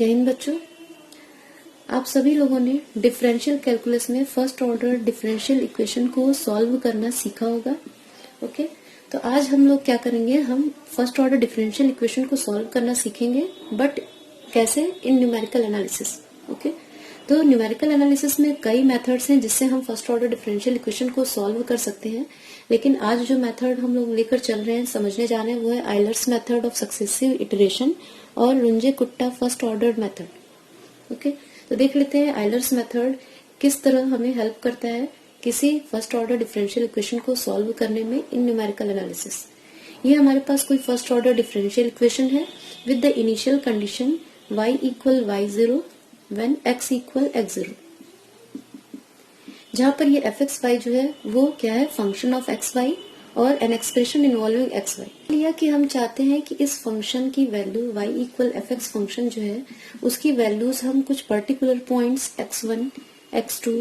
जय हिंद बच्चों। आप सभी लोगों ने डिफरेंशियल कैलकुलस में फर्स्ट ऑर्डर डिफरेंशियल इक्वेशन को सॉल्व करना सीखा होगा। ओके, तो आज हम लोग क्या करेंगे, हम फर्स्ट ऑर्डर डिफरेंशियल इक्वेशन को सॉल्व करना सीखेंगे, बट कैसे, इन न्यूमेरिकल एनालिसिस। ओके, तो न्यूमेरिकल एनालिसिस में कई मेथड्स हैं जिससे हम फर्स्ट ऑर्डर डिफरेंशियल इक्वेशन को सॉल्व कर सकते हैं, लेकिन आज जो मेथड हम लोग लेकर चल रहे हैं, समझने जा रहे हैं, वो है Euler's method of successive iteration और रुंजे-कुट्टा फर्स्ट ऑर्डर मेथड। ओके, तो देख लेते हैं आयलर्स मेथड किस तरह हमें हेल्प करता है किसी फर्स्ट ऑर्डर डिफरेंशियल इक्वेशन को सॉल्व करने में इन न्यूमेरिकल एनालिसिस। ये हमारे पास कोई फर्स्ट ऑर्डर डिफरेंशियल इक्वेशन है with the initial condition y equal y0 when x equal x0, जहां पर ये fxy जो है वो क्या है, फंक्शन ऑफ xy और एन एक्सप्रेशन इन्वॉल्विंग xy। लिया कि हम चाहते हैं कि इस फंक्शन की value y equal fx function जो है उसकी वैल्यूज हम कुछ particular points x1, x2,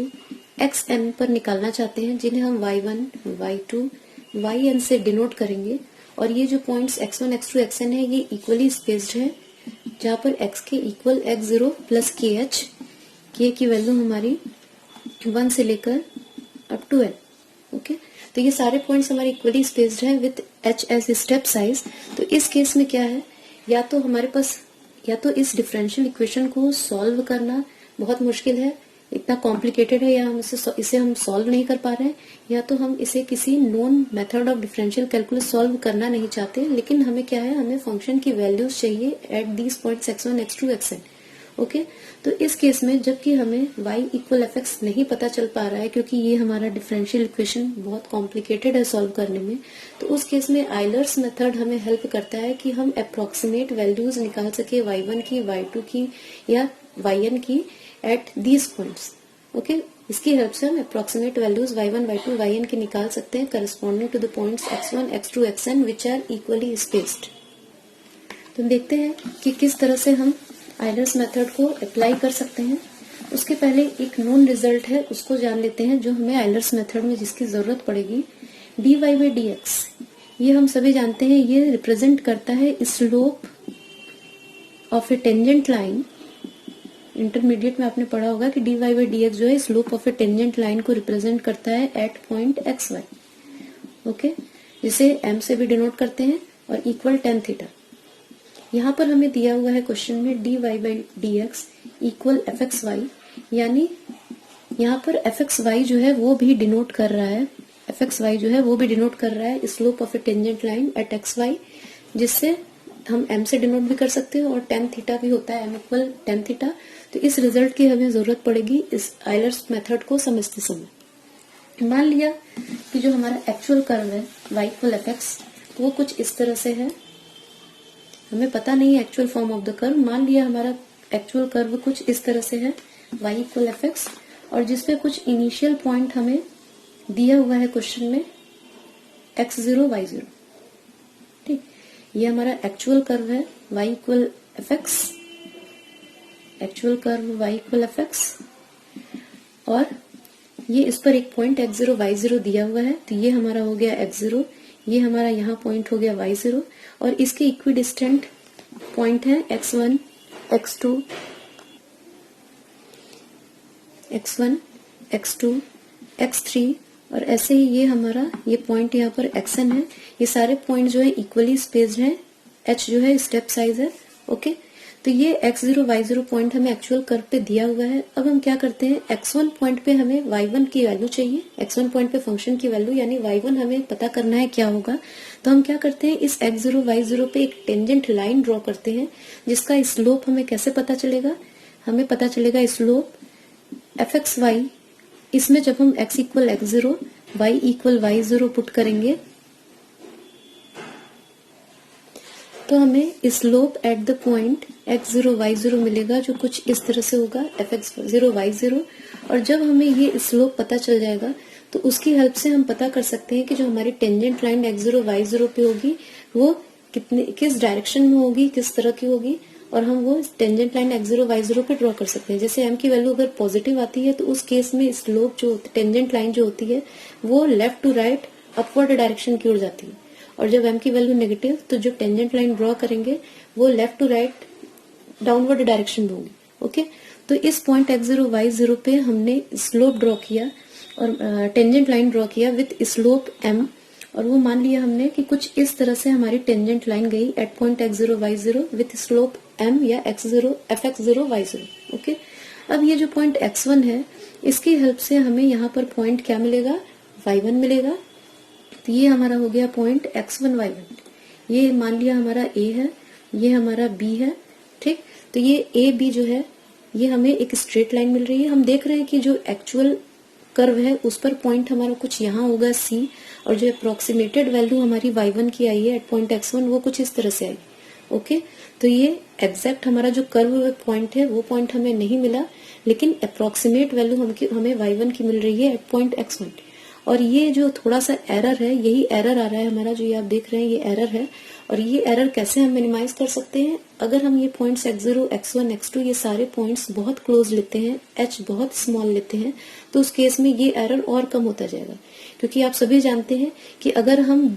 xn पर निकालना चाहते हैं, जिन्हें हम y1, y2, yn से डिनोट करेंगे। और ये जो पॉइंट्स x1, x2, xn है ये इक्वली स्पेस्ड है, जहां पर x के equal x0 plus kh, k की वैल्यू हमारी 1 से लेकर अप टू n। ओके, तो ये सारे पॉइंट्स हमारे इक्वली स्पेस्ड है with h as step size. तो इस केस में क्या है, या तो हमारे पास या तो इस डिफरेंशियल इक्वेशन को सॉल्व करना बहुत मुश्किल है, इतना कॉम्प्लिकेटेड है, या हम इसे हम सॉल्व नहीं कर पा रहे हैं, या तो हम इसे किसी known method of differential calculus solve करना नहीं चाहते, लेकिन हमें क्या है, हमें फंक्शन की वैल्यूज चाहिए at these points x1, x2, xn। Okay, तो इस केस में जबकि हमें y इक्वल fx नहीं पता चल पा रहा है, क्योंकि ये हमारा डिफरेंशियल इक्वेशन बहुत कॉम्प्लिकेटेड है सॉल्व करने में, तो उस केस में आयलर्स मेथड हमें हेल्प करता है कि हम अप्रोक्सीमेट वैल्यूज निकाल सके y1 की, y2 की या yn की एट दीज पॉइंट्स। ओके, इसकी हेल्प से हम approximate values y1, y2, yn की निकाल सकते हैं corresponding to the points x1, x2, xn which are equally spaced. तो देखते हैं कि किस तरह से हम आयलर्स मेथड को अप्लाई कर सकते हैं। उसके पहले एक नोन रिजल्ट है, उसको जान लेते हैं, जो हमें आयलर्स मेथड में जिसकी जरूरत पड़ेगी। dy बाई dx, ये हम सभी जानते हैं, ये रिप्रेजेंट करता है slope of A tangent line. Intermediate में आपने पढ़ा होगा कि dy बाई dx जो है slope of A tangent line को रिप्रेजेंट करता है एट पॉइंट xy। ओके, जिसे m से भी डिनोट करते हैं, और इक्वल tan थीटा। यहाँ पर हमें दिया हुआ है क्वेश्चन में dy by dx equal fxy, यानी यहाँ पर fxy जो है वो भी डिनोट कर रहा है, fxy जो है वो भी डिनोट कर रहा है slope of A tangent line at xy, जिससे हम m से डिनोट भी कर सकते हैं, और tan थीटा भी होता है m इक्वल tan थीटा। तो इस रिजल्ट की हमें जरूरत पड़ेगी इस आयलर्स मेथड को समझते समय। मान लिया कि जो हमारा एक्चुअल कर्व है y इक्वल fx वो कुछ इस तरह से है, हमें पता नहीं है actual form of the curve. मान लिया हमारा एक्चुअल कर्व कुछ इस तरह से है y इक्वल fx, और जिसपे कुछ इनिशियल पॉइंट हमें दिया हुआ है क्वेश्चन में x0, y0। ठीक, ये हमारा एक्चुअल कर्व है y equal fx, actual curve y equal fx, और ये इस पर एक पॉइंट x0, y0 दिया हुआ है, तो ये हमारा हो गया x0, ये हमारा यहाँ पॉइंट हो गया y0, और इसके इक्विडिस्टेंट पॉइंट है x1, x2, x3, और ऐसे ही ये हमारा ये पॉइंट यहाँ पर xn है। ये सारे पॉइंट जो है इक्वली स्पेस्ड है, h जो है स्टेप साइज है। ओके, तो ये x0, y0 पॉइंट हमें एक्चुअल कर्व पे दिया हुआ है। अब हम क्या करते हैं, x1 पॉइंट पे हमें y1 की वैल्यू चाहिए, x1 पॉइंट पे फंक्शन की वैल्यू यानी y1 हमें पता करना है क्या होगा। तो हम क्या करते हैं, इस x0, y0 पे एक टेंजेंट लाइन ड्रॉ करते हैं, जिसका स्लोप हमें कैसे पता चलेगा, हमें पता चलेगा स्लोप fxy। इसमें जब हम x equal x0, y equal y0 put करेंगे, तो हमें slope at the point x0, y0 मिलेगा, जो कुछ इस तरह से होगा fx0, y0। और जब हमें ये स्लोप पता चल जाएगा, तो उसकी हेल्प से हम पता कर सकते हैं कि जो हमारी टेंजेंट लाइन x0, y0 पे होगी वो किस डायरेक्शन में होगी, किस तरह की होगी, और हम वो टेंजेंट लाइन x0, y0 पे ड्रॉ कर सकते हैं। जैसे m की वैल्यू अगर पॉजिटिव आती है, तो उस केस में स्लोप जो टेंजेंट लाइन जो होती है वो left to right upward direction की ओर जाती है, और जब m की वैल्यू नेगेटिव, तो जो टेंजेंट लाइन ड्रॉ करेंगे वो left to right downward direction दूंगी। ओके, तो इस पॉइंट x0 y0 पे हमने स्लोप ड्रॉ किया और टेंजेंट लाइन ड्रॉ किया विथ स्लोप m, और वो मान लिया हमने कि कुछ इस तरह से हमारी टेंजेंट लाइन गई at point x0 y0 with slope m या x0 fx0 y0। ओके, अब ये जो पॉइंट x1 है इसकी हेल्प से हमें यहाँ पर पॉइंट क्या मिलेगा, y1 मिलेगा। तो ये हमारा हो गया पॉइंट x1 y1। ये मान लिया हमारा a है, ये हमारा b है। ठीक, तो ये a b जो है ये हमें एक स्ट्रेट लाइन मिल रही है। हम देख रहे हैं कि जो एक्चुअल कर्व है उस पर पॉइंट हमारा कुछ यहाँ होगा c, और जो अप्रोक्सीमेटेड वैल्यू हमारी y1 की आई है एट पॉइंट x1 वो कुछ इस तरह से आई। ओके, तो ये एग्जैक्ट हमारा जो कर्व पॉइंट है वो पॉइंट हमें नहीं मिला, लेकिन अप्रोक्सीमेट वैल्यू हमें y1 की मिल रही है एट पॉइंट x1। और ये जो थोड़ा सा एरर है, यही एरर आ रहा है हमारा, जो ये आप देख रहे हैं ये एरर है। और ये एरर कैसे हम मिनिमाइज कर सकते हैं, अगर हम ये पॉइंट्स x0 x1 x2 ये सारे पॉइंट्स बहुत क्लोज लेते हैं, h बहुत स्मॉल लेते हैं, तो उस केस में ये एरर और कम होता जाएगा। क्योंकि आप सभी जानते हैं कि अगर हम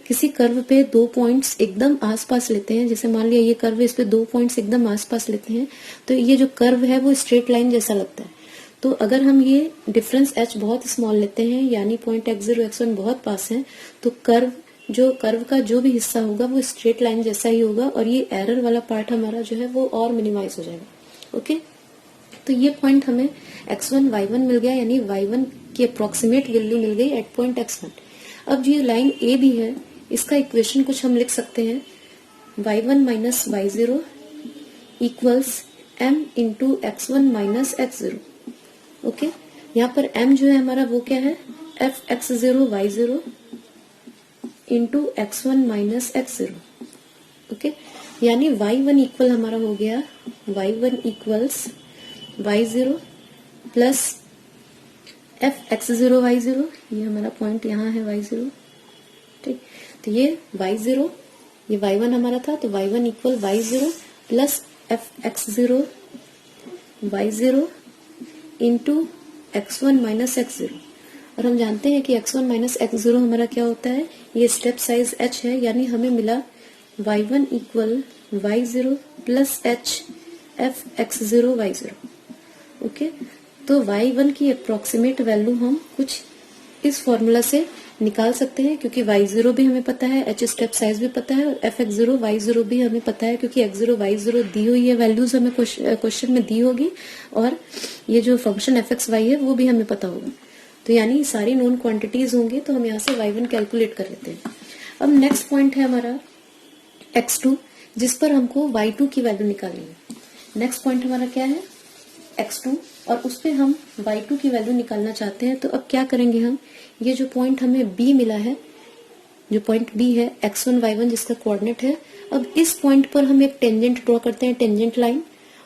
किसी कर्व पे दो पॉइंट्स एकदम आसपास लेते हैं, जैसे मान लिया ये कर्व है, इस पे दो पॉइंट्स एकदम आसपास लेते हैं, तो ये जो कर्व है वो स्ट्रेट लाइन जैसा लगता है। तो अगर हम ये डिफरेंस h बहुत स्मॉल लेते हैं, यानी पॉइंट x0 x1 बहुत पास है, तो कर्व का जो भी हिस्सा होगा वो स्ट्रेट लाइन जैसा ही होगा, और ये एरर वाला पार्ट हमारा जो है वो और मिनिमाइज हो जाएगा। ओके, तो ये पॉइंट हमें x1 y1 मिल गया, यानी y1 की अप्रोक्सीमेट वैल्यू मिल गई एट पॉइंट x1। अब जो लाइन a भी है इसका इक्वेशन कुछ हम लिख सकते हैं, y1 minus y0 equals m into x1 minus x0। Okay, यहाँ पर m जो है हमारा वो क्या है, fx0 y0 into x1 minus x0। Okay, यानी y1 इक्वल हमारा हो गया y1 equals y0 plus fx0 y0, ये हमारा पॉइंट यहाँ है y0। ठीक, तो ये y0, ये y1 हमारा था, तो y1 equal y0 plus fx0 y0 into x1 minus x0। और हम जानते हैं कि x1 माइनस x0 हमारा क्या होता है, ये स्टेप साइज h है, यानी हमें मिला y1 equal y0 plus h fx0 y0। Okay, तो y1 की अप्रोक्सीमेट वैल्यू हम कुछ इस फॉर्मूला से निकाल सकते हैं, क्योंकि y0 भी हमें पता है, h स्टेप साइज भी पता है, और fx0 y0 भी हमें पता है, क्योंकि x0 y0 दी हुई है वैल्यूज हमें क्वेश्चन में दी होगी, और ये जो फंक्शन fxy है वो भी हमें पता होगा। तो यानी सारी नोन क्वांटिटीज होंगी, तो हम यहाँ से y1 कैलकुलेट कर लेते हैं। अब नेक्स्ट पॉइंट है हमारा x2, जिस पर हमको y2 की वैल्यू निकालनी है। नेक्स्ट पॉइंट हमारा क्या है, x2, और उस पे हम y2 की वैल्यू निकालना चाहते हैं। तो अब क्या करेंगे हम, ये जो पॉइंट हमें b मिला है, जो पॉइंट b है x1 y1 जिसका कोऑर्डिनेट है, अब इस पॉइंट पर हम एक टेंजेंट ड्रॉ करते हैं, टेंजेंट लाइन।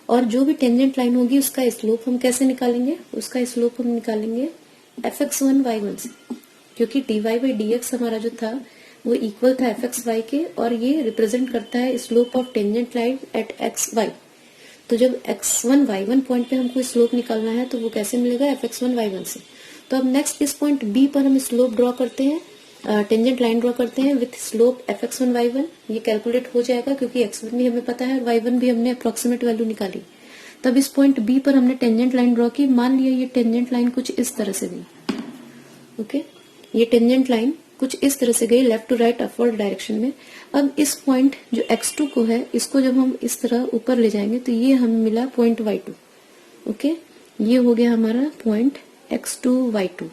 और जो भी टेंजेंट लाइन होगी उसका स्लोप हम कैसे निकालेंगे, उसका स्लोप हम निकालेंगे fx1 y1 से, क्योंकि dy by dx हमारा जो था वो इक्वल था fxy के, और ये रिप्रेजेंट करता है slope of tangent line at xy। तो जब x1 y1 पॉइंट पे हमको स्लोप निकालना है तो वो कैसे मिलेगा, fx1 y1 से। तो अब नेक्स्ट इस पॉइंट b पर हम स्लोप ड्रॉ करते हैं, टेंजेंट लाइन ड्रॉ करते हैं विथ स्लोप fx1 y1। ये कैलकुलेट हो जाएगा क्योंकि x1 भी हमें पता है और y1 भी हमने अप्रोक्सीमेट वैल्यू निकाली। तब इस पॉइंट b पर हमने टेंजेंट लाइन ड्रॉ की, मान लिया ये टेंजेंट लाइन कुछ इस तरह से गई। ओके, ये टेंजेंट लाइन कुछ इस तरह से गई left to right upward direction में। अब इस पॉइंट जो x2 को है, इसको जब हम इस तरह ऊपर ले जाएंगे तो ये हमें मिला पॉइंट y2। ओके, ये हो गया हमारा पॉइंट x2 y2,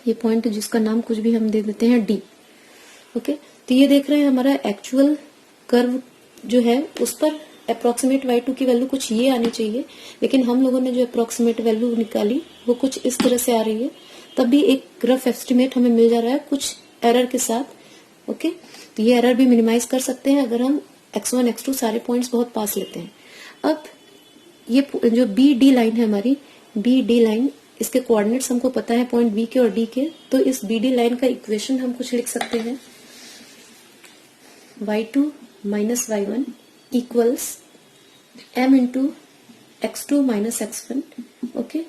ये पॉइंट जिसका नाम कुछ भी हम दे देते हैं d। ओके, तो ये देख रहे हैं हमारा एक्चुअल कर्व जो है उस पर अप्रोक्सीमेट y2 की वैल्यू कुछ ये आनी चाहिए, लेकिन हम लोगों ने जो अप्रोक्सीमेट वैल्यू निकाली वो कुछ इस तरह से आ रही है। तब भी एक रफ एस्टिमेट हमें मिल जा रहा है कुछ एरर के साथ। ओके, तो ये एरर भी मिनिमाइज कर सकते हैं अगर हम x1 x2 सारे पॉइंट्स बहुत पास लेते हैं। अब ये जो बी डी लाइन है हमारी, बी डी लाइन, इसके कोऑर्डिनेट्स हमको पता है पॉइंट बी के और डी के, तो इस बी डी लाइन का इक्वेशन हम कुछ लिख सकते हैं, y2 minus y1 equals m into x2 minus x1। Okay,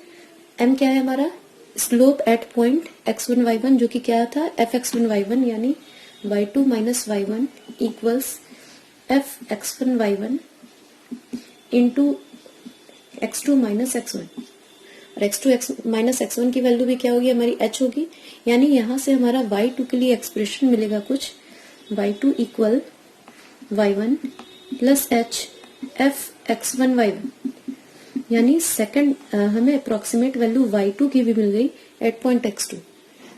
m क्या है हमारा, slope eight point x1 y1 जो कि क्या था fx1 y1, यानी y2 minus y1 equals fx1 y1 into x2 minus x1, और x2 माइनस x1 की वैल्यू भी क्या होगी, हमारी h होगी। यानी यहां से हमारा y2 के लिए एक्सप्रेशन मिलेगा कुछ, y2 equal y1 plus h f x1 y1, यानी सेकंड हमें अप्रोक्सीमेट वैल्यू y2 की भी मिल गई एट पॉइंट x2।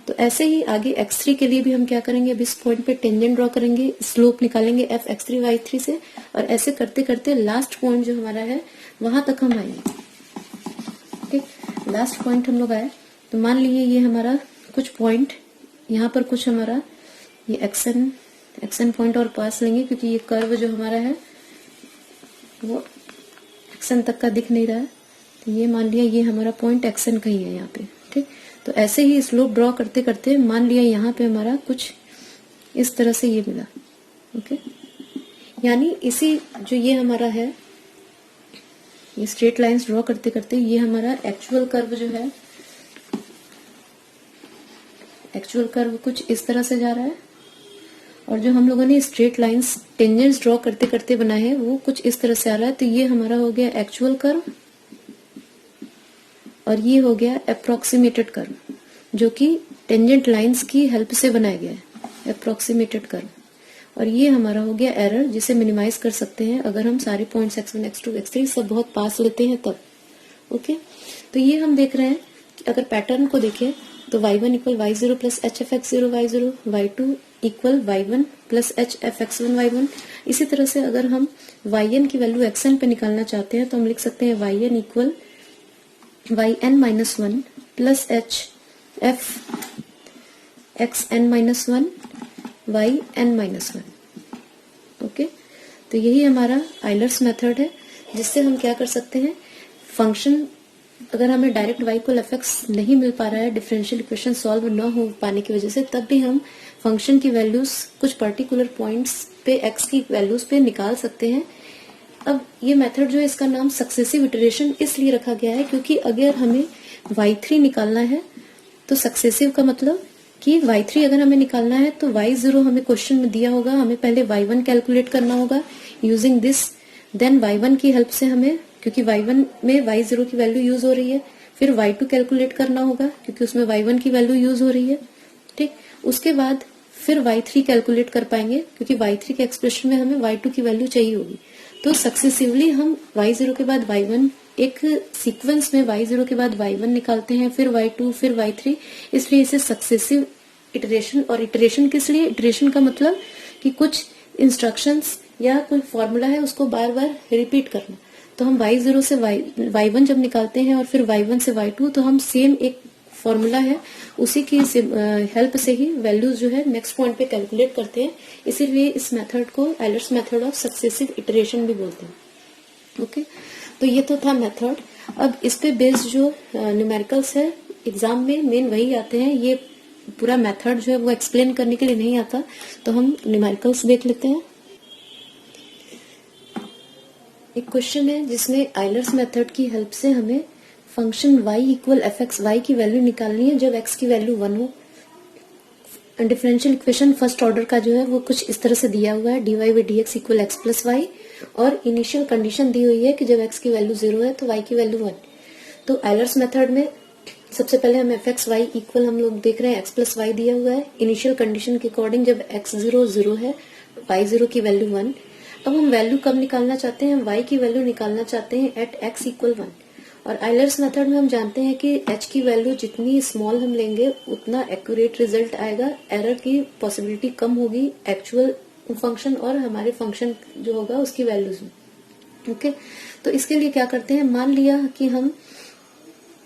तो ऐसे ही आगे x3 के लिए भी हम क्या करेंगे, अब इस पॉइंट पे टेंजेंट ड्रॉ करेंगे, स्लोप निकालेंगे f x3 y3 से, और ऐसे करते करते लास्ट पॉइंट जो हमारा है वहां तक हम आएंगे। ठीक, लास्ट पॉइंट हम लोग आए तो मान लीजिए ये हमारा कुछ पॉइंट, यहाँ पर कुछ हमारा ये एक्सन पॉइंट और पास लेंगे, क्योंकि ये कर्व जो हमारा है वो एक्सन तक का दिख नहीं रहा है, तो ये मान लिया ये हमारा पॉइंट एक्सन का ही है यहाँ पे। ठीक, तो ऐसे ही स्लोप ड्रॉ करते करते मान लिया यहाँ पे हमारा कुछ इस तरह से ये मिला। ओके, यानी इसी जो ये हमारा है, ये स्ट्रेट लाइंस ड्रॉ करते करते ये हमारा एक्चुअल कर्व जो है, एक्चुअल कर्व कुछ इस तरह से जा रहा है, और जो हम लोगों ने स्ट्रेट लाइंस टेंजेंट्स ड्रॉ करते करते बनाए हैं वो कुछ इस तरह से आ रहा है। तो ये हमारा हो गया एक्चुअल कर्व, और ये हो गया अप्रोक्सीमेटेड कर्व, जो कि टेंजेंट लाइंस की हेल्प से बनाया गया है, अप्रोक्सीमेटेड कर्व। और ये हमारा हो गया एरर, जिसे मिनिमाइज कर सकते हैं अगर हम सारे पॉइंट्स x1 x2 x3 सब बहुत पास लेते हैं तब। ओके, तो ये हम देख रहे हैं कि अगर पैटर्न को देखें तो y1 equal y0 plus H F x zero y0, y2 equal y1 plus H F x1 y1। इसी तरह से अगर हम yn की वैल्यू xn पे निकालना चाहते हैं तो हम लिख सकते हैं yn equal yn minus 1 plus H F xn minus 1 yn minus 1। Okay, तो यही हमारा आइलर्स मेथड है, जिससे हम क्या कर सकते हैं, फंक्शन अगर हमें डायरेक्ट y इक्वल fx नहीं मिल पा रहा है, डिफरेंशियल इक्वेशन सॉल्व न हो पाने की वजह से, तब भी हम फंक्शन की वैल्यूज कुछ पर्टिकुलर पॉइंट्स पे x की वैल्यूज पे निकाल सकते हैं। अब ये मेथड जो है इसका नाम सक्सेसिव इटरेशन इसलिए रखा गया है क्योंकि अगर हमें y3 निकालना है तो सक्सेसिव का मतलब कि y3 अगर हमें निकालना है तो y0 हमें क्वेश्चन में दिया होगा, हमें पहले y1 कैलकुलेट करना होगा यूजिंग दिस, देन y1 की हेल्प से हमें, क्योंकि y1 में y0 की वैल्यू यूज हो रही है, फिर y2 कैलकुलेट करना होगा क्योंकि उसमें y1 की वैल्यू यूज हो रही है। ठीक, उसके बाद फिर y3 कैलकुलेट कर पाएंगे क्योंकि y3 के एक्सप्रेशन में हमें y2 की वैल्यू चाहिए होगी। तो सक्सेसिवली हम y0 के बाद y1, एक सीक्वेंस में y0 के बाद y1 निकालते हैं, फिर y2, फिर y3, इसलिए इसे सक्सेसिव इटरेशन। और इटरेशन किस लिए, इटरेशन का मतलब कि कुछ इंस्ट्रक्शंस या कोई फॉर्मूला है उसको बार बार रिपीट करना। तो हम y0 से y1 जब निकालते हैं और फिर y1 से y2, तो हम सेम एक फॉर्मूला है उसी की हेल्प से ही वैल्यूज जो है नेक्स्ट पॉइंट पे कैलकुलेट करते हैं, इसीलिए इस मेथड को Euler's method of successive iteration भी बोलते हैं। ओके, तो ये तो था मेथड। अब इस पे बेस्ड जो न्यूमेरिकल्स है एग्जाम में मेन वही आते हैं, ये पूरा मेथड जो है वो एक्सप्लेन करने के लिए नहीं आता, तो हम न्यूमेरिकल्स देख लेते हैं। एक क्वेश्चन है जिसमें आइलर्स मेथड की हेल्प से हमें function y equal fx, y की वैल्यू निकालनी है जब x की वैल्यू 1 हो। डिफरेंशियल इक्वेशन फर्स्ट ऑर्डर का जो है वो कुछ इस तरह से दिया हुआ है, dy by dx equal x plus y, और इनिशियल कंडीशन दी हुई है कि जब x की वैल्यू 0 है तो y की वैल्यू 1। तो आइलर्स मेथड में सबसे पहले हम fx y इक्वल हम लोग देख रहे हैं x प्लस वाई दिया हुआ है, इनिशियल कंडीशन के अकॉर्डिंग जब x0 0 है, y0 की वैल्यू 1। अब हम वैल्यू कब निकालना चाहते हैं, हम y की वैल्यू निकालना चाहते हैं एट x इक्वल 1। और आइलर्स मेथड में हम जानते हैं कि h की वैल्यू जितनी स्मॉल हम लेंगे उतना एक्यूरेट रिजल्ट आएगा, एरर की पॉसिबिलिटी कम होगी एक्चुअल फंक्शन और हमारे फंक्शन जो होगा उसकी वैल्यूज में। ओके, तो इसके लिए क्या करते हैं, मान लिया कि हम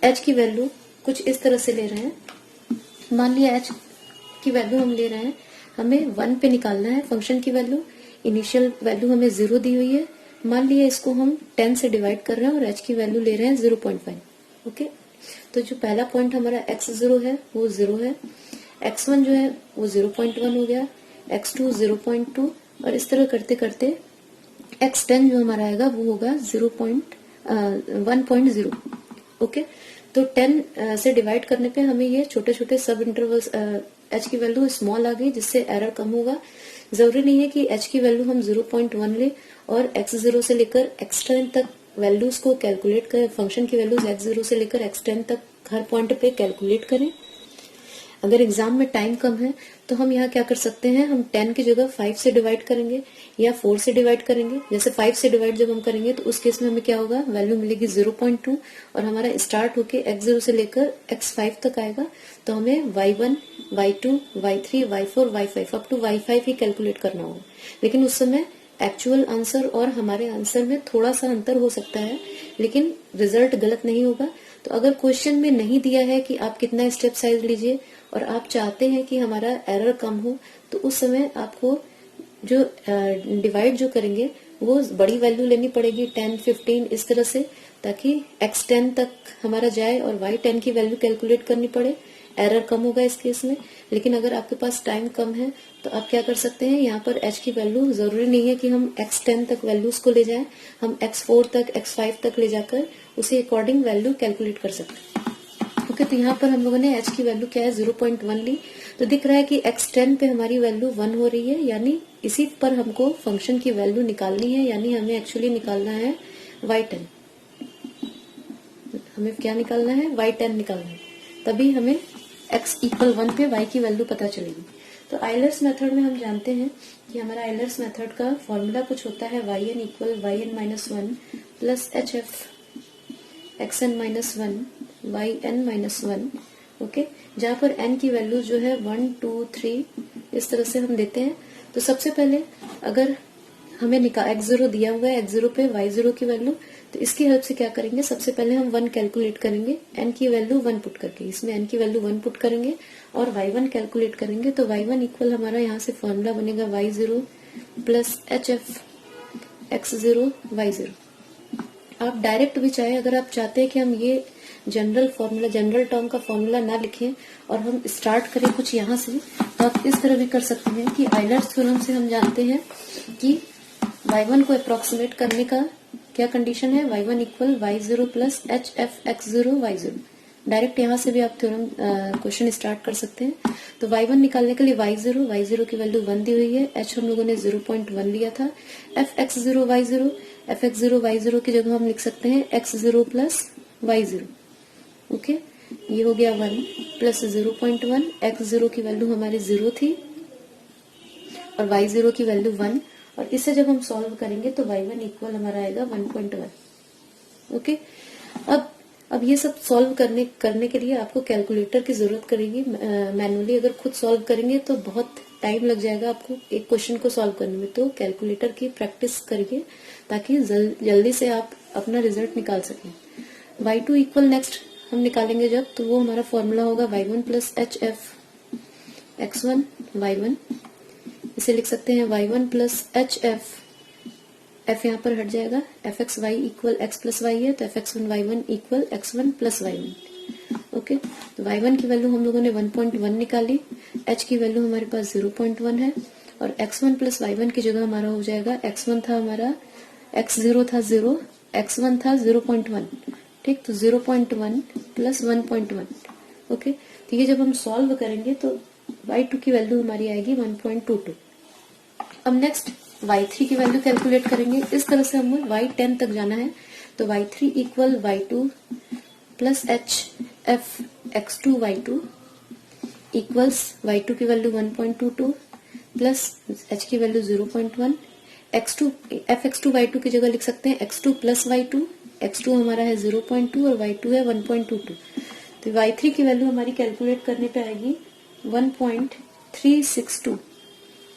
h की वैल्यू कुछ इस तरह से ले रहे हैं, मान लिया h की वैल्यू हम ले रहे हैं, हमें 1 पे निकालना है फंक्शन की वैल्यू, इनिशियल वैल्यू हमें 0 दी हुई है, मान लिया इसको हम 10 से डिवाइड कर रहे हैं और h की वैल्यू ले रहे हैं 0.5। ओके, तो जो पहला पॉइंट हमारा x0 है वो 0 है, x1 जो है वो 0.1 हो गया, x2 0.2, और इस तरह करते करते x10 जो हमारा आएगा वो होगा 1.0। ओके, तो 10 से डिवाइड करने पे हमें ये छोटे छोटे सब इंटरवल्स h की वैल्यू स्मॉल आ गई जिससे एरर कम होगा। जरूरी नहीं है कि h की वैल्यू हम 0.1 ले और x0 से लेकर x10 तक वैल्यूज को कैलकुलेट करें, फंक्शन की वैल्यूज x0 से लेकर x10 तक हर पॉइंट पे कैलकुलेट करें। अगर एग्जाम में टाइम कम है तो हम यहाँ क्या कर सकते हैं, हम 10 की जगह 5 से डिवाइड करेंगे या 4 से डिवाइड करेंगे। जैसे 5 से डिवाइड जब हम करेंगे तो उस केस में हमें क्या होगा, वैल्यू मिलेगी 0.2 और हमारा स्टार्ट होके x0 से लेकर x5 तक आएगा। तो हमें y1, y2, y3, y4, y5 up to y5 he calculate करना होगा। लेकिन उस समय एक्चुअल आंसर और हमारे आंसर में थोड़ा सा अंतर हो सकता है, लेकिन रिजल्ट गलत नहीं होगा। तो अगर क्वेश्चन में नहीं दिया है कि आप कितना स्टेप साइज लीजिए और आप चाहते हैं कि हमारा एरर कम हो, तो उस समय आपको जो डिवाइड जो करेंगे वो बड़ी वैल्यू लेनी पड़ेगी, 10, 15 इस तरह से, ताकि x10 तक हमारा जाए और y10 की वैल्यू कैलकुलेट करनी पड़े। एरर कम होगा इस केस में। लेकिन अगर आपके पास टाइम कम है तो आप क्या कर सकते हैं, यहाँ पर h की वैल्यू जरूरी नहीं है कि हम x10 तक वैल्यूज को ले जाएं, हम x4 तक, x5 तक ले जाकर उसे अकॉर्डिंग वैल्यू कैलकुलेट कर सकते हैं। ओके, तो यहाँ पर हम लोगों ने h की वैल्यू क्या है 0.1 ली, तो दिख रहा है कि x10 पे हमारी वैल्यू 1 हो रही है, यानी इसी पर हमको फंक्शन की वैल्यू निकालनी है, यानी हमें एक्चुअली निकालना है y10। हमें क्या निकालना है, y10 निकालना है, तभी हमें x इक्वल 1 पे y की वैल्यू पता चलेगी। तो आइलर्स मेथड में हम जानते हैं कि हमारा आइलर्स मेथड का फॉर्मूला कुछ होता है yn equal yn-1 plus hf xn-1 yn-1, okay, जहाँ पर n की वैल्यू जो है 1, 2, 3 इस तरह से हम देते हैं। तो सबसे पहले अगर हमें x0 दिया हुआ है, x0 पे y0 की वैल्यू, तो इसकी हेल्प से क्या करेंगे, सबसे पहले हम 1 कैलकुलेट करेंगे, n की वैल्यू 1 पुट करके, इसमें n की वैल्यू 1 पुट करेंगे और y1 कैलकुलेट करेंगे। तो y1 इक्वल हमारा यहाँ से फॉर्मूला बनेगा y0 plus hf x0 y0। आप डायरेक्ट भी चाहे, अगर आप चाहते हैं कि हम ये जनरल फॉर्मूला, जनरल टर्म का फॉर्मूला ना लिखें और हम स्टार्ट करें कुछ यहाँ से, तो आप इस तरह भी कर सकते हैं कि आइलर्स थ्योरम से हम जानते हैं कि y1 को अप्रोक्सीमेट करने का क्या कंडीशन है, y1 equal y0 plus hf x0 y0। Direct यहाँ से भी आप थ्योरम क्वेश्चन स्टार्ट कर सकते हैं। तो y1 निकालने के लिए y0 की वैल्यू 1 दी हुई है, h हम लोगों ने 0.1 लिया था, f x0 y0, f x0 y0 की जगह हम लिख सकते हैं x0 प्लस y0। ओके, ये हो गया 1 प्लस 0.1, x0 की वैल्यू हमारी 0 थी और y0 की वैल्यू 1, और इसे जब हम सॉल्व करेंगे तो y1 इक्वल हमारा आएगा 1.1। ओके, अब ये सब सॉल्व करने के लिए आपको कैलकुलेटर की जरूरत करेगी। मैनुअली अगर खुद सॉल्व करेंगे तो बहुत टाइम लग जाएगा आपको एक क्वेश्चन को सॉल्व करने में, तो कैलकुलेटर की प्रैक्टिस करिए ताकि जल्दी से आप अपना रिजल्ट निकाल सकें। y2 इक्वल नेक्स्ट हम निकालेंगे जब, तो वो हमारा फॉर्मूला होगा y1 plus hf x1 y1। इसे लिख सकते हैं y1 प्लस hf, f यहाँ पर हट जाएगा, fx y equal x plus y है, तो fx1 y1 equal x1 plus y1। Okay, तो y1 की वैल्यू हम लोगों ने 1.1 निकाली, h की वैल्यू हमारे पास 0.1 है और x1 प्लस y1 की जगह हमारा हो जाएगा, x1 था हमारा, x0 था 0, x1 था 0.1, ठीक, तो 0.1 प्लस 1.1। ओके, तो ये जब हम सॉल्व करेंगे तो y2 की वैल्यू हमारी आएगी 1.22। अब नेक्स्ट y3 की वैल्यू कैलकुलेट करेंगे। इस तरह से हमें y10 तक जाना है, तो y3 equal y2 plus hf x2 y2 equals y2 की वैल्यू 1.22 प्लस h की वैल्यू 0.1, x2 fx2 y2 की जगह लिख सकते हैं x2 प्लस y2, x2 हमारा है 0.2 और y2 है 1.22। तो y3 की वैल्यू हमारी कैलकुलेट करने पे आएगी 1.362।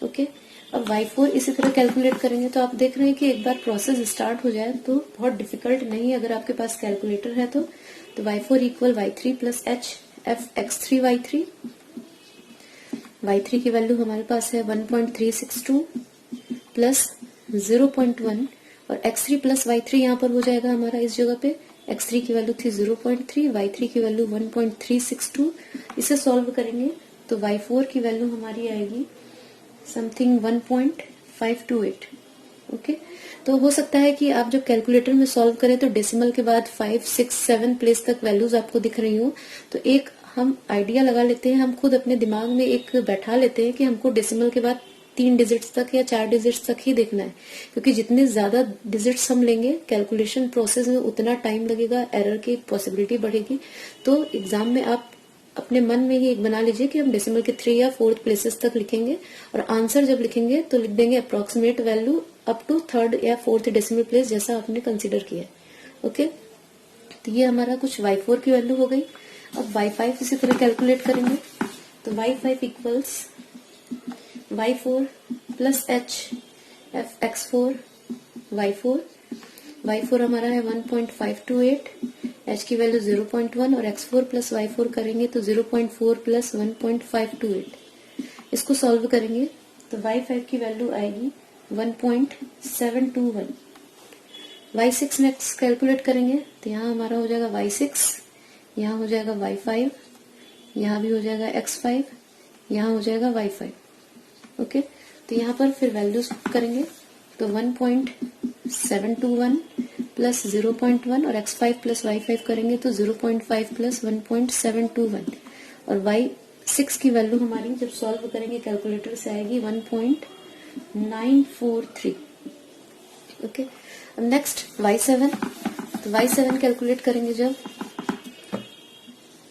ओके, अब y4 इसी तरह कैलकुलेट करेंगे। तो आप देख रहे हैं कि एक बार प्रोसेस स्टार्ट हो जाए तो बहुत डिफिकल्ट नहीं है अगर आपके पास कैलकुलेटर है तो y4 equal y3 plus h f x3 y3, y3 की वैल्यू हमारे पास है 1.362 प्लस 0.1 और x3 प्लस y3 यहाँ पर हो जाएगा हमारा इस जगह पे, x3 की वैल्यू थी 0.3, y3 की वैल्यू 1.362। इसे सॉल्व करेंगे तो y4 की वैल्यू हमारी आएगी समथिंग 1.528। ओके, तो हो सकता है कि आप जब कैलकुलेटर में सॉल्व करें तो डेसिमल के बाद 5, 6, 7 प्लेस तक वैल्यूज आपको दिख रही हो, तो एक हम आइडिया लगा लेते हैं, हम खुद अपने दिमाग में एक बैठा लेते हैं कि हमको डेसिमल के बाद 3 डिजिट्स तक या 4 डिजिट्स तक ही देखना है, क्योंकि जितने ज्यादा डिजिट्स हम लेंगे कैलकुलेशन प्रोसेस में उतना टाइम लगेगा, एरर की पॉसिबिलिटी बढ़ेगी। तो एग्जाम में आप अपने मन में ही एक बना लीजिए कि हम डेसिमल के 3 या 4 प्लेसेस तक लिखेंगे, और आंसर जब लिखेंगे तो लिख देंगे approximate value up to 3rd या 4th डेसिमल प्लेस जैसा आपने कंसीडर किया। ओके, तो ये हमारा कुछ y4 की वैल्यू हो गई। अब y5 इसी तरह कैलकुलेट करेंगे, तो y5 equals y4 plus h f x4 y4 हमारा है 1.528, h की वैल्यू 0.1 और x4 प्लस y4 करेंगे तो 0.4 प्लस 1.528। इसको सॉल्व करेंगे तो y5 की वैल्यू आएगी 1.721। y6 नेक्स्ट कैलकुलेट करेंगे तो यहाँ हमारा हो जाएगा y6, यहाँ हो जाएगा y5, यहाँ भी हो जाएगा x5, यहाँ हो जाएगा y5। ओके, तो यहाँ पर फिर वैल्यूज करेंगे तो 1.721 प्लस 0.1 और x5 प्लस y5 करेंगे तो 0.5 प्लस 1.721, और y6 की वैल्यू हमारी जब सॉल्व करेंगे कैलकुलेटर से आएगी 1.943। ओके, अब नेक्स्ट y7, तो y7 कैलकुलेट करेंगे जब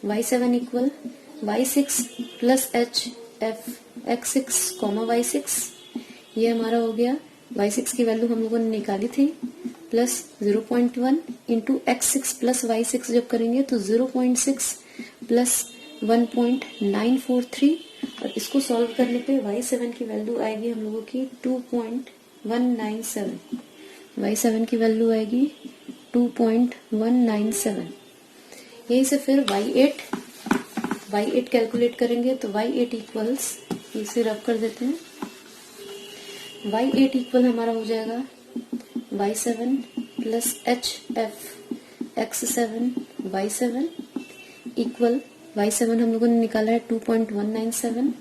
y7 equal y6 plus h f x6 y6, ये हमारा हो गया y6 की वैल्यू हम लोगों ने निकाली थी plus 0.1 into x6 plus y6 जब करेंगे तो 0.6 प्लस 1.943, और इसको सॉल्व करने पे y7 की वैल्यू आएगी हम लोगों की 2.197। y7 की वैल्यू आएगी 2.197। यहीं से फिर y8 कैलकुलेट करेंगे तो y8 इक्वल्स, इसे रब कर देते हैं, y8 इक्वल हमारा हो जाएगा y7 plus hf x7 y7 equal y7 हम लोगों ने निकाला है 2.197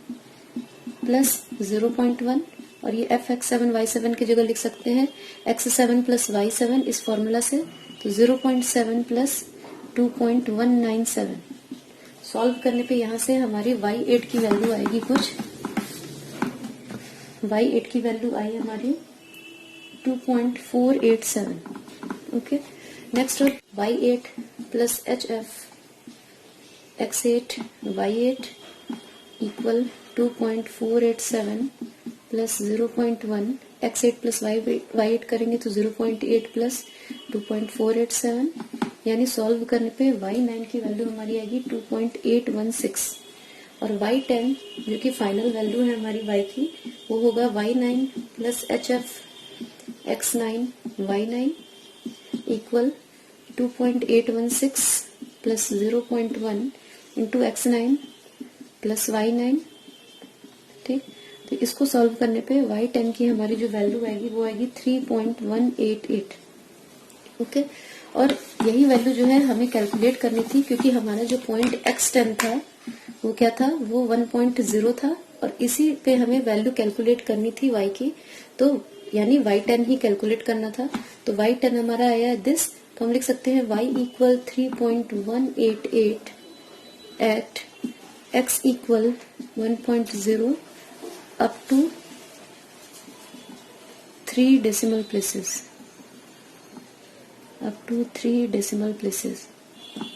प्लस 0.1, और ये fx7 y7 की जगह लिख सकते हैं x7 प्लस y7 इस फॉर्मूला से, तो 0.7 प्लस 2.197। सॉल्व करने पे यहाँ से हमारी y8 की वैल्यू आएगी कुछ, y8 की वैल्यू आई हमारी 2.487। Okay, next y8 plus hf x8 y8 equal 2.487 plus 0.1, x8 plus y8 करेंगे तो 0.8 प्लस 2.487, यानी सॉल्व करने पे y9 की वैल्यू हमारी आएगी 2.816, और y10 जो कि फाइनल वैल्यू है हमारी y की, वो होगा y9 plus hf x9 y9 equal 2.816 plus 0.1 into x9 plus y9। ठीक, तो इसको सॉल्व करने पे y10 की हमारी जो वैल्यू आएगी वो आएगी 3.188। ओके, और यही वैल्यू जो है हमें कैलकुलेट करनी थी, क्योंकि हमारा जो पॉइंट x10 था वो क्या था, वो 1.0 था, और इसी पे हमें वैल्यू कैलकुलेट करनी थी y की, तो यानी y10 ही कैलकुलेट करना था। तो y10 हमारा आया दिस, तो हम लिख सकते हैं y equal 3.188 at x equal 1.0 up to 3 decimal places, up to 3 decimal places.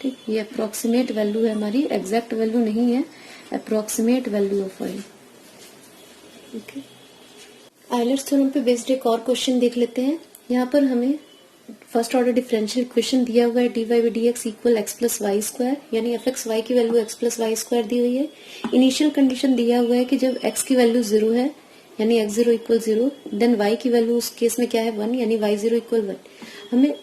ठीक, ये अप्रोक्सीमेट वैल्यू है हमारी, एग्जैक्ट वैल्यू नहीं है, approximate value of y। Okay, Euler's theorem पे बेस्ड एक और क्वेश्चन देख लेते हैं। यहाँ पर हमें फर्स्ट ऑर्डर डिफरेंशियल इक्वेशन दिया हुआ है dy by d x equal x plus y square, यानी एफ एक्स वाई की value x plus y square दी हुई है। इनिशियल कंडीशन दिया हुआ है कि जब x की वैल्यू 0 है यानी x0 इक्वल 0, देन y की वैल्यू उस केस में क्या है 1, यानी y0 इक्वल 1। हमें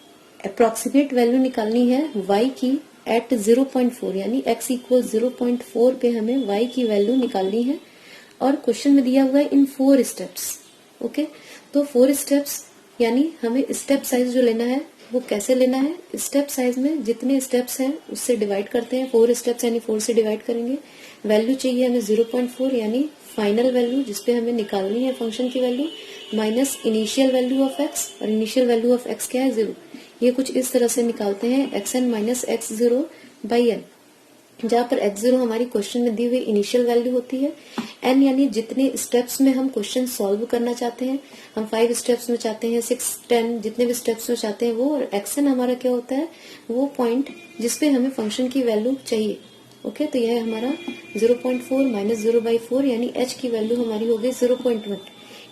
अप्रोक्सीमेट वैल्यू निकालनी है y की एट 0.4, यानी x इक्वल 0.4 पे हमें y की वैल्यू निकालनी है, और क्वेश्चन में दिया हुआ है इन 4 स्टेप्स। ओके, तो 4 स्टेप्स यानी हमें स्टेप साइज जो लेना है वो कैसे लेना है, स्टेप साइज में जितने स्टेप्स हैं उससे डिवाइड करते हैं, 4 स्टेप्स यानी 4 से डिवाइड करेंगे। वैल्यू चाहिए हमें 0.4 यानी फाइनल वैल्यू जिसपे हमें निकालनी है फंक्शन की value, minus initial value of x, और इनिशियल वैल्यू ऑफ x क्या है 0। ये कुछ इस तरह से निकालते हैं xn minus x0 by n। जहां पर x0 हमारी क्वेश्चन में दी हुई इनिशियल वैल्यू होती है, n यानी जितने स्टेप्स में हम क्वेश्चन सॉल्व करना चाहते हैं, हम 5 स्टेप्स में चाहते हैं, 6, 10 जितने भी स्टेप्स में चाहते हैं वो, और xn हमारा क्या होता है, वो पॉइंट जिसपे हमें फंक्शन की वैल्यू चाहिए। ओके, तो यह हमारा 0.4 माइनस 0/4 यानी h की वैल्यू हमारी हो गई 0.1।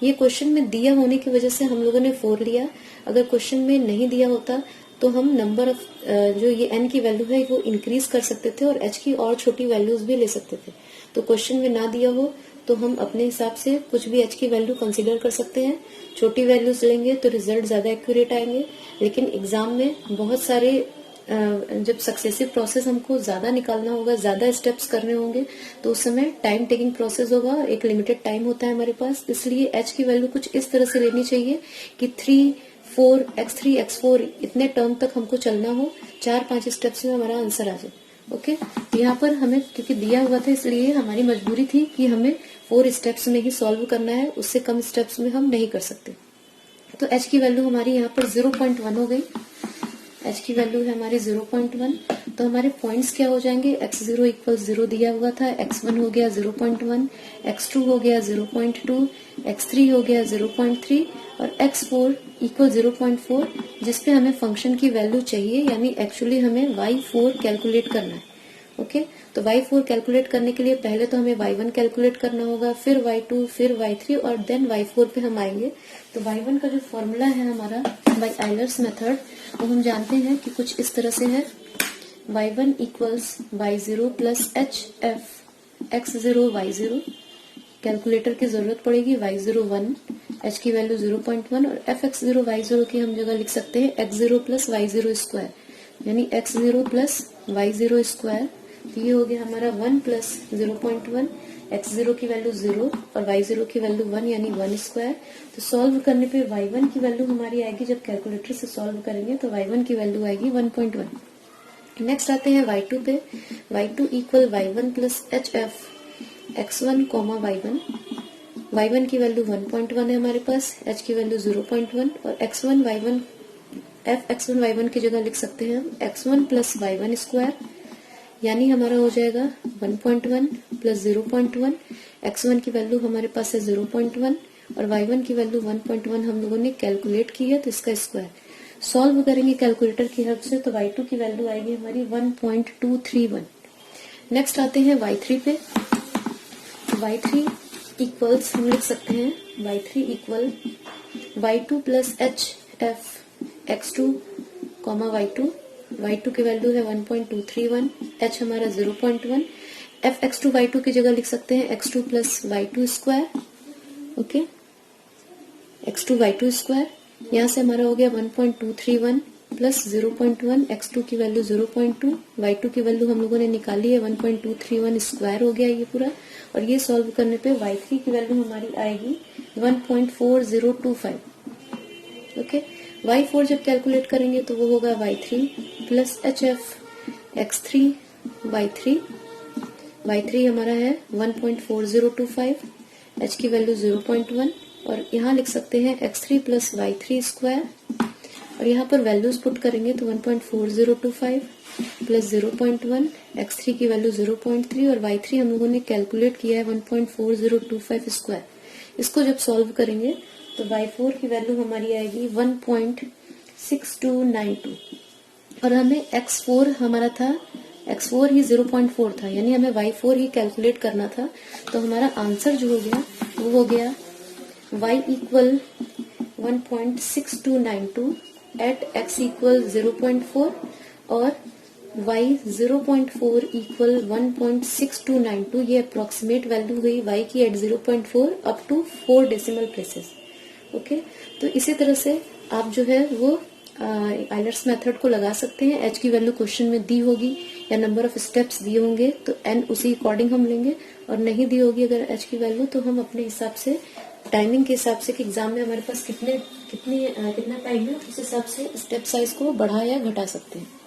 ये क्वेश्चन में दिया होने की वजह से हम लोगों ने 4 लिया। अगर क्वेश्चन में नहीं दिया होता तो हम नंबर ऑफ जो ये n की वैल्यू है वो इंक्रीज कर सकते थे और h की और छोटी वैल्यूज भी ले सकते थे। तो क्वेश्चन में ना दिया हो तो हम अपने हिसाब से कुछ भी h की वैल्यू कंसीडर कर सकते हैं। छोटी वैल्यूज लेंगे तो रिजल्ट ज्यादा एक्यूरेट आएंगे, लेकिन एग्जाम में बहुत सारे जब सक्सेसिव प्रोसेस हमको ज्यादा निकालना होगा, ज्यादा स्टेप्स करने होंगे, तो उस समय टाइम टेकिंग प्रोसेस होगा, एक लिमिटेड टाइम होता है हमारे पास। इसलिए h की वैल्यू कुछ इस तरह से लेनी चाहिए कि 3, 4, x3, x4 इतने टर्म तक हमको चलना हो, 4-5 स्टेप्स में हमारा आंसर आ जाए। ओके, यहाँ पर हमें क्योंकि दिया हुआ था इसलिए हमारी मजबूरी थी कि हमें 4 स्टेप्स में ही सॉल्व करना है, उससे कम स्टेप्स में हम नहीं कर सकते। तो h की वैल्यू हमारी यहाँ पर 0.1 हो गई। h की वैल्यू है हमारी 0.1। तो हमारे पॉइंट्स क्या हो जाएंगे, x0 इक्वल 0 दिया हुआ था, x1 हो गया 0.1, x2 हो गया 0.2, x3 हो गया 0.3 और x4 इक्वल 0.4, जिसपे हमें फंक्शन की वैल्यू चाहिए, यानी एक्चुअली हमें y4 कैलकुलेट करना है। ओके, तो y4 कैलकुलेट करने के लिए पहले तो हमें y1 कैलकुलेट करना होगा, फिर y2, फिर y3 और देन y4 पे हम आएंगे। तो y1 का जो फॉर्मूला है हमारा बाय आयलर्स मेथड, वो हम जानते हैं कि कुछ इस तरह से है, y1 equals y0 plus hf x0 y0। Calculator की जरूरत पड़ेगी, y0 1, h की वैल्यू 0.1 और fx0 y0 की हम जगह लिख सकते हैं x0 प्लस y0 स्क्वायर, यानी x0 प्लस y0 स्क्वायर। ये हो गया हमारा 1 प्लस 0.1, x0 की वैल्यू 0 और y0 की वैल्यू 1 यानी 1 स्क्वायर। तो सॉल्व करने पे y1 की वैल्यू हमारी आएगी, जब कैलकुलेटर से सॉल्व करेंगे तो y1 की वैल्यू आएगी 1.1। नेक्स्ट आते हैं y2 पे, y2 equal y1 plus hf x1 comma y1। y1 की वैल्यू 1.1 है हमारे पास, h की वैल्यू 0.1 और x1 y1 f(x1 y1) की जगह लिख सकते हैं हम x1 प्लस y1 स्क्वायर, यानी हमारा हो जाएगा 1.1 प्लस 0.1। x1 की वैल्यू हमारे पास है 0.1 और y1 की वैल्यू 1.1 हम लोगों ने कैलकुलेट की है, तो इसका स्क्वायर सॉल्व करेंगे कैलकुलेटर की हेल्प से, तो y2 की वैल्यू आएगी हमारी 1.231। नेक्स्ट आते हैं y3 पे, y3 इक्वल्स हम लिख सकते हैं y3 equal y2 plus hf x2 comma y2 की वैल्यू है 1.231, h हमारा 0.1, f x2 y2 की जगह लिख सकते हैं x2 plus y2 square. Okay, x2 y2 square, यहाँ से हमारा हो गया 1.231 प्लस 0.1, x2 की वैल्यू 0.2, y2 की वैल्यू हम लोगों ने निकाली है 1.231 स्क्वायर हो गया ये पूरा, और ये सॉल्व करने पे y3 की वैल्यू हमारी आएगी 1.4025। ओके, y4 जब कैलकुलेट करेंगे तो वो होगा y3 plus hf x3 y3 हमारा है 1.4025, h की वैल्यू 0.1 और यहाँ लिख सकते हैं x3 प्लस y3 स्क्वायर, और यहाँ पर वैल्यूज पुट करेंगे तो 1.4025 प्लस 0.1, x3 की वैल्यू 0.3 और y3 हम लोगों ने कैलकुलेट किया है 1.4025 स्क्वायर। इसको जब सॉल्व करेंगे तो y4 की वैल्यू हमारी आएगी 1.6292 और हमें x4 हमारा था, x4 ही 0.4 था, यानी हमें y4 ही कैलकुलेट करना था। तो हमारा आंसर जो हो गया वो हो गया y equal 1.6292 at x equal 0.4 और y 0.4 इक्वल 1.6292। ये अप्रोक्सीमेट वैल्यू हुई y की at 0.4 up to 4 decimal places. Okay, तो इसी तरह से आप जो है वो आइलर्स मेथड को लगा सकते हैं। h की वैल्यू क्वेश्चन में दी होगी या नंबर ऑफ स्टेप्स दिए होंगे तो n उसी अकॉर्डिंग हम लेंगे, और नहीं दी होगी अगर h की वैल्यू तो हम अपने हिसाब से टाइमिंग के हिसाब से कि एग्जाम में हमारे पास कितना टाइम है उस हिसाब से स्टेप साइज को बढ़ा या घटा सकते हैं।